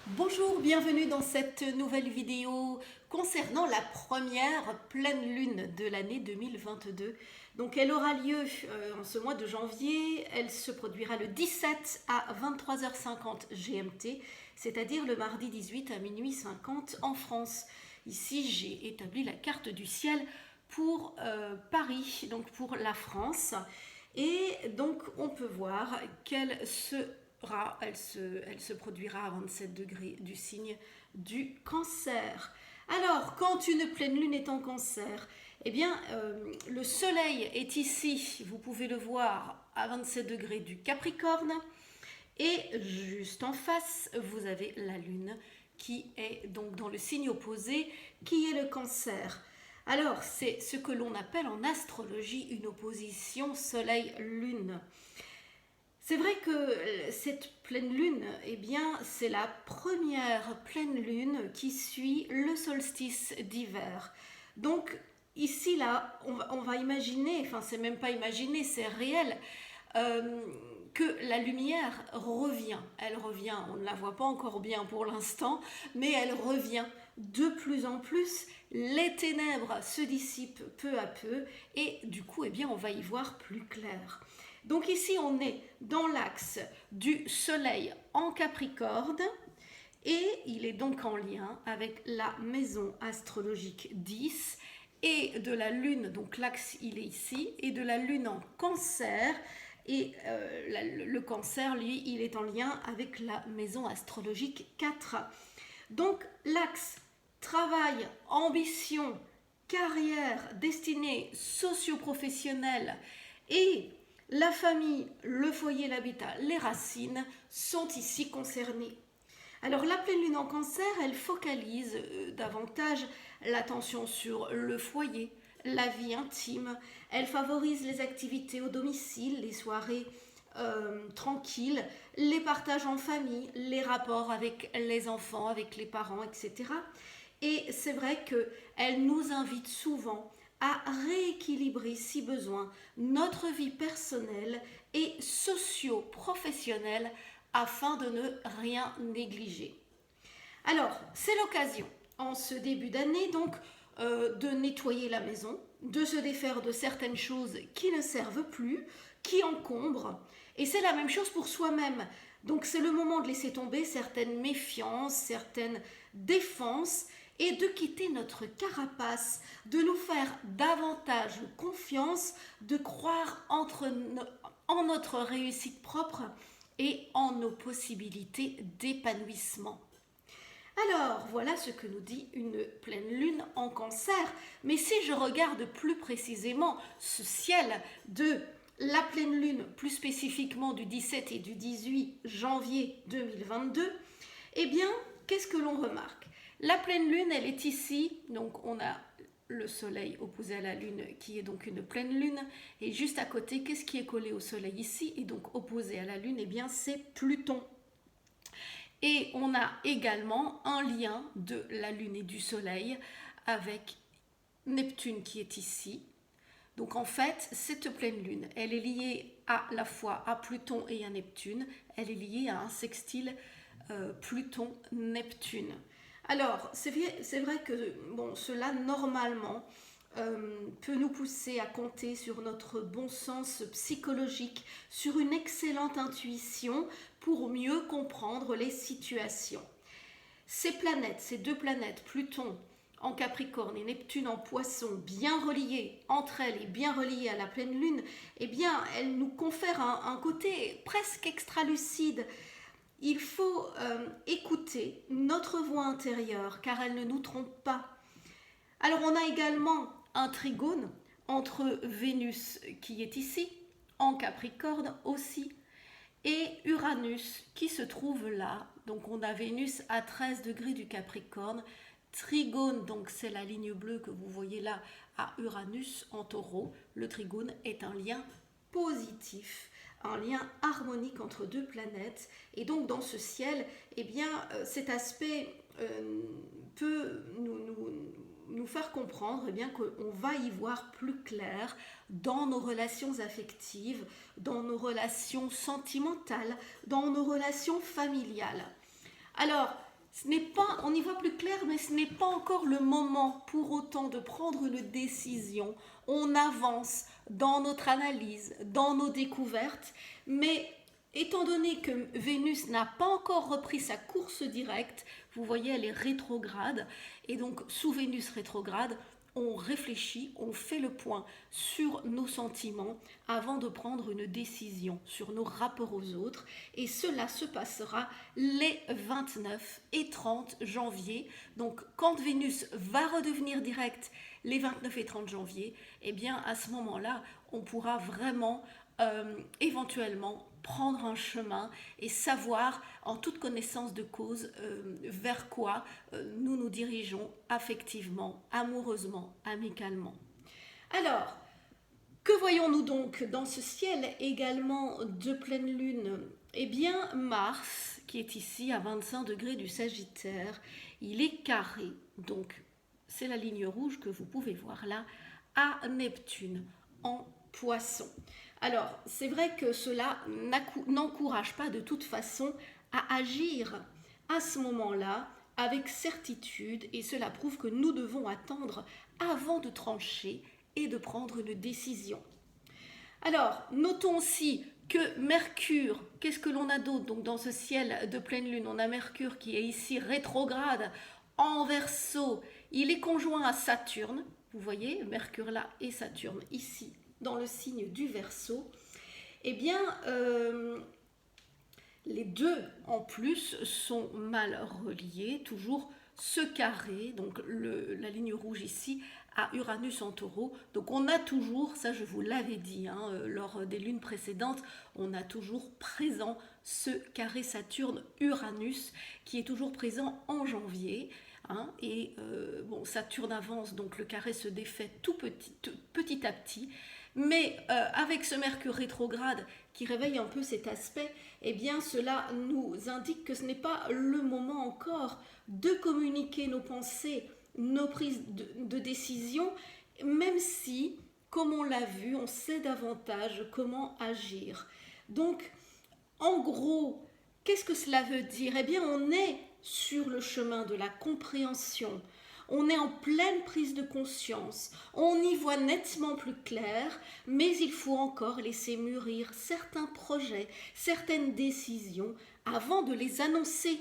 Bonjour, bienvenue dans cette nouvelle vidéo concernant la première pleine lune de l'année 2022. Donc elle aura lieu en ce mois de janvier, elle se produira le 17 à 23h50 GMT, c'est-à-dire le mardi 18 à minuit 50 en France. Ici j'ai établi la carte du ciel pour Paris, donc pour la France. Et donc on peut voir qu'elle se produira à 27 degrés du signe du Cancer. Alors, quand une pleine lune est en Cancer, eh bien, le soleil est ici, vous pouvez le voir, à 27 degrés du Capricorne. Et juste en face, vous avez la lune qui est donc dans le signe opposé, qui est le Cancer. Alors, c'est ce que l'on appelle en astrologie une opposition soleil-lune. C'est vrai que cette pleine lune, eh bien, c'est la première pleine lune qui suit le solstice d'hiver. Donc, ici, là, on va imaginer, enfin, c'est même pas imaginer, c'est réel, que la lumière revient. Elle revient, on ne la voit pas encore bien pour l'instant, mais elle revient de plus en plus. Les ténèbres se dissipent peu à peu et du coup, eh bien, on va y voir plus clair. Donc ici, on est dans l'axe du Soleil en Capricorne et il est donc en lien avec la maison astrologique 10 et de la Lune, donc l'axe il est ici, et de la Lune en Cancer. Et le Cancer, lui, il est en lien avec la maison astrologique 4. Donc l'axe travail, ambition, carrière, destinée socio-professionnelle et la famille, le foyer, l'habitat, les racines sont ici concernées. Alors la pleine lune en Cancer, elle focalise davantage l'attention sur le foyer, la vie intime. Elle favorise les activités au domicile, les soirées tranquilles, les partages en famille, les rapports avec les enfants, avec les parents, etc. Et c'est vrai qu'elle nous invite souvent à rééquilibrer, si besoin, notre vie personnelle et socio-professionnelle afin de ne rien négliger. Alors, c'est l'occasion, en ce début d'année, donc, de nettoyer la maison, de se défaire de certaines choses qui ne servent plus, qui encombrent. Et c'est la même chose pour soi-même. Donc, c'est le moment de laisser tomber certaines méfiances, certaines défenses et de quitter notre carapace, de nous faire davantage confiance, de croire en notre réussite propre et en nos possibilités d'épanouissement. Alors, voilà ce que nous dit une pleine lune en Cancer. Mais si je regarde plus précisément ce ciel de la pleine lune, plus spécifiquement du 17 et du 18 janvier 2022, eh bien, qu'est-ce que l'on remarque? La pleine lune, elle est ici, donc on a le soleil opposé à la lune qui est donc une pleine lune, et juste à côté, qu'est-ce qui est collé au soleil ici et donc opposé à la lune? Eh bien, c'est Pluton. Et on a également un lien de la lune et du soleil avec Neptune qui est ici. Donc en fait, cette pleine lune, elle est liée à la fois à Pluton et à Neptune. Elle est liée à un sextile Pluton-Neptune. Alors, c'est vrai que bon, cela, normalement, peut nous pousser à compter sur notre bon sens psychologique, sur une excellente intuition pour mieux comprendre les situations. Ces deux planètes, Pluton en Capricorne et Neptune en Poisson, bien reliées entre elles et bien reliées à la pleine lune, eh bien, elles nous confèrent un côté presque extra-lucide. Il faut écouter notre voix intérieure car elle ne nous trompe pas. Alors on a également un trigone entre Vénus qui est ici, en Capricorne aussi, et Uranus qui se trouve là. Donc on a Vénus à 13 degrés du Capricorne, trigone, donc c'est la ligne bleue que vous voyez là à Uranus en Taureau. Le trigone est un lien positif, un lien harmonique entre deux planètes. Et donc dans ce ciel, eh bien, cet aspect peut nous faire comprendre eh bien, qu'on va y voir plus clair dans nos relations affectives, dans nos relations sentimentales, dans nos relations familiales. Alors, ce n'est pas, on y voit plus clair, mais ce n'est pas encore le moment pour autant de prendre une décision. On avance dans notre analyse, dans nos découvertes, mais étant donné que Vénus n'a pas encore repris sa course directe, vous voyez, elle est rétrograde, et donc sous Vénus rétrograde, on réfléchit, on fait le point sur nos sentiments avant de prendre une décision sur nos rapports aux autres. Et cela se passera les 29 et 30 janvier. Donc quand Vénus va redevenir directe les 29 et 30 janvier, eh bien à ce moment-là, on pourra vraiment éventuellement prendre un chemin et savoir en toute connaissance de cause vers quoi nous nous dirigeons affectivement, amoureusement, amicalement. Alors, que voyons-nous donc dans ce ciel également de pleine lune? Eh bien, Mars, qui est ici à 25 degrés du Sagittaire, il est carré, donc c'est la ligne rouge que vous pouvez voir là, à Neptune en Poisson. Alors, c'est vrai que cela n'encourage pas de toute façon à agir à ce moment-là avec certitude, et cela prouve que nous devons attendre avant de trancher et de prendre une décision. Alors, notons aussi que Mercure, qu'est-ce que l'on a d'autre? Donc dans ce ciel de pleine lune, on a Mercure qui est ici rétrograde en Verseau. Il est conjoint à Saturne, vous voyez, Mercure là et Saturne ici dans le signe du Verseau. Eh bien, les deux en plus sont mal reliés, toujours ce carré, donc la ligne rouge ici, à Uranus en Taureau. Donc on a toujours, ça je vous l'avais dit lors des lunes précédentes, on a toujours présent ce carré Saturne-Uranus qui est toujours présent en janvier. Et bon, Saturne avance, donc le carré se défait tout petit à petit. Mais avec ce Mercure rétrograde qui réveille un peu cet aspect, eh bien cela nous indique que ce n'est pas le moment encore de communiquer nos pensées, nos prises de décision, même si, comme on l'a vu, on sait davantage comment agir. Donc, en gros, qu'est-ce que cela veut dire? Eh bien, on est sur le chemin de la compréhension. On est en pleine prise de conscience, on y voit nettement plus clair, mais il faut encore laisser mûrir certains projets, certaines décisions avant de les annoncer.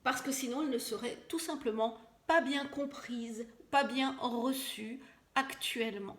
Parce que sinon, elles ne seraient tout simplement pas bien comprises, pas bien reçues actuellement.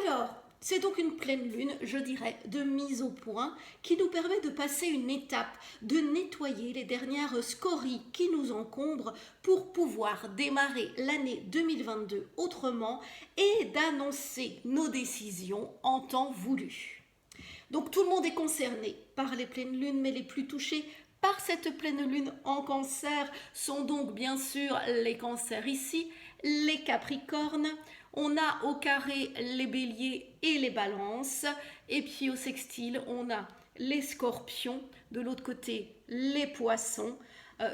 Alors, c'est donc une pleine lune, je dirais, de mise au point qui nous permet de passer une étape, de nettoyer les dernières scories qui nous encombrent pour pouvoir démarrer l'année 2022 autrement et d'annoncer nos décisions en temps voulu. Donc tout le monde est concerné par les pleines lunes, mais les plus touchés par cette pleine lune en Cancer sont donc bien sûr les Cancers ici, les Capricornes. On a au carré les Béliers et les Balances, et puis au sextile, on a les Scorpions, de l'autre côté, les Poissons,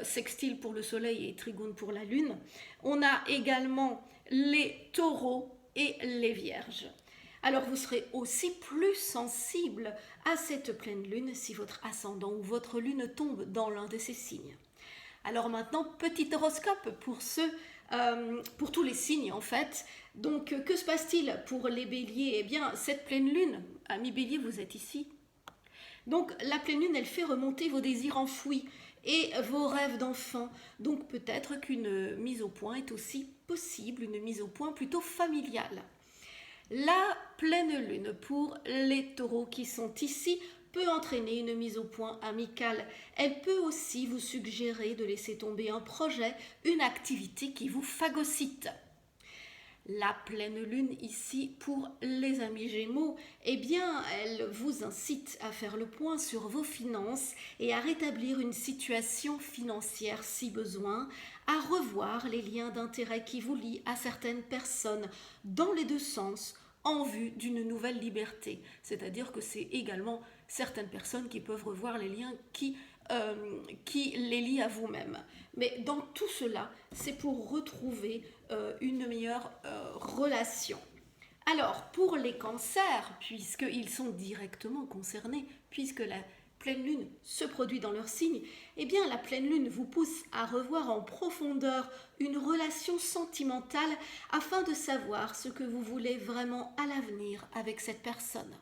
sextile pour le Soleil et trigone pour la Lune. On a également les Taureaux et les Vierges. Alors vous serez aussi plus sensible à cette pleine lune si votre ascendant ou votre lune tombe dans l'un de ces signes. Alors maintenant, petit horoscope pour tous les signes en fait. Donc que se passe-t-il pour les béliers? Eh bien cette pleine lune, amis béliers, vous êtes ici. Donc la pleine lune, elle fait remonter vos désirs enfouis et vos rêves d'enfant. Donc peut-être qu'une mise au point est aussi possible, une mise au point plutôt familiale. La pleine lune pour les taureaux qui sont ici peut entraîner une mise au point amicale. Elle peut aussi vous suggérer de laisser tomber un projet, une activité qui vous phagocyte. La pleine lune ici pour les amis Gémeaux, eh bien, elle vous incite à faire le point sur vos finances et à rétablir une situation financière si besoin, à revoir les liens d'intérêt qui vous lient à certaines personnes dans les deux sens en vue d'une nouvelle liberté. C'est-à-dire que c'est également certaines personnes qui peuvent revoir les liens qui les lient à vous-même. Mais dans tout cela, c'est pour retrouver une meilleure relation. Alors, pour les cancers, puisqu'ils sont directement concernés, puisque la pleine lune se produit dans leur signe, eh bien la pleine lune vous pousse à revoir en profondeur une relation sentimentale afin de savoir ce que vous voulez vraiment à l'avenir avec cette personne.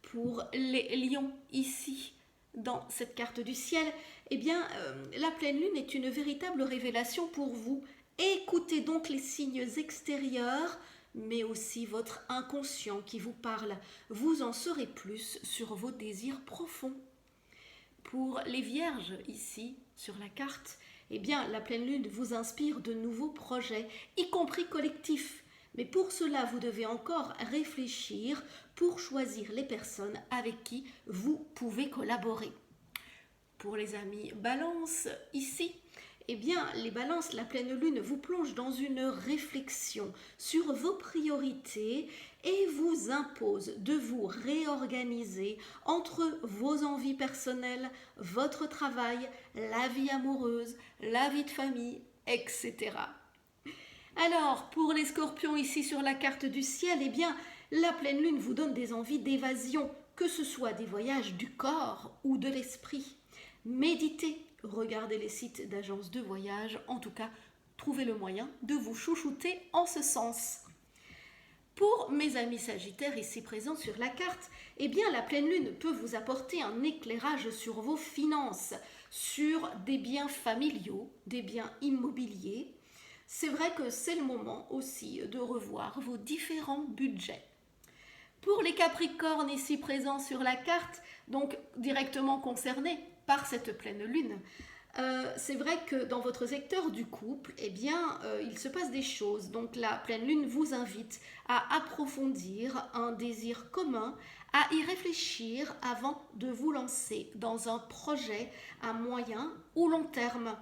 Pour les lions ici, dans cette carte du ciel, eh bien la pleine lune est une véritable révélation pour vous. Écoutez donc les signes extérieurs, mais aussi votre inconscient qui vous parle. Vous en saurez plus sur vos désirs profonds. Pour les vierges ici, sur la carte, eh bien, la pleine lune vous inspire de nouveaux projets, y compris collectifs. Mais pour cela, vous devez encore réfléchir pour choisir les personnes avec qui vous pouvez collaborer. Pour les amis balance, ici, eh bien, les balances, la pleine lune vous plonge dans une réflexion sur vos priorités et vous impose de vous réorganiser entre vos envies personnelles, votre travail, la vie amoureuse, la vie de famille, etc. Alors, pour les scorpions ici sur la carte du ciel, eh bien, la pleine lune vous donne des envies d'évasion, que ce soit des voyages du corps ou de l'esprit. Méditez, regardez les sites d'agences de voyage, en tout cas, trouvez le moyen de vous chouchouter en ce sens. Pour mes amis sagittaires ici présents sur la carte, eh bien la pleine lune peut vous apporter un éclairage sur vos finances, sur des biens familiaux, des biens immobiliers. C'est vrai que c'est le moment aussi de revoir vos différents budgets. Pour les capricornes ici présents sur la carte, donc directement concernés par cette pleine lune, c'est vrai que dans votre secteur du couple, eh bien, il se passe des choses. Donc la pleine lune vous invite à approfondir un désir commun, à y réfléchir avant de vous lancer dans un projet à moyen ou long terme.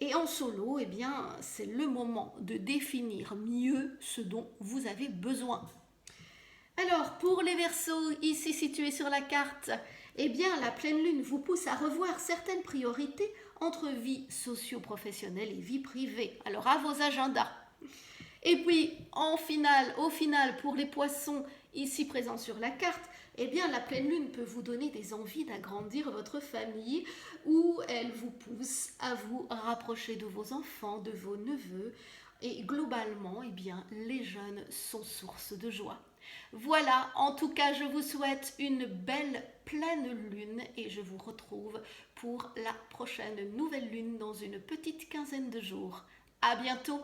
Et en solo, eh bien, c'est le moment de définir mieux ce dont vous avez besoin. Alors, pour les Verseaux, ici situés sur la carte, eh bien, la pleine lune vous pousse à revoir certaines priorités entre vie socio-professionnelle et vie privée. Alors, à vos agendas. Et puis, au final, pour les Poissons, ici présents sur la carte, eh bien, la pleine lune peut vous donner des envies d'agrandir votre famille ou elle vous pousse à vous rapprocher de vos enfants, de vos neveux. Et globalement, eh bien, les jeunes sont source de joie. Voilà, en tout cas, je vous souhaite une belle pleine lune et je vous retrouve pour la prochaine nouvelle lune dans une petite quinzaine de jours. À bientôt!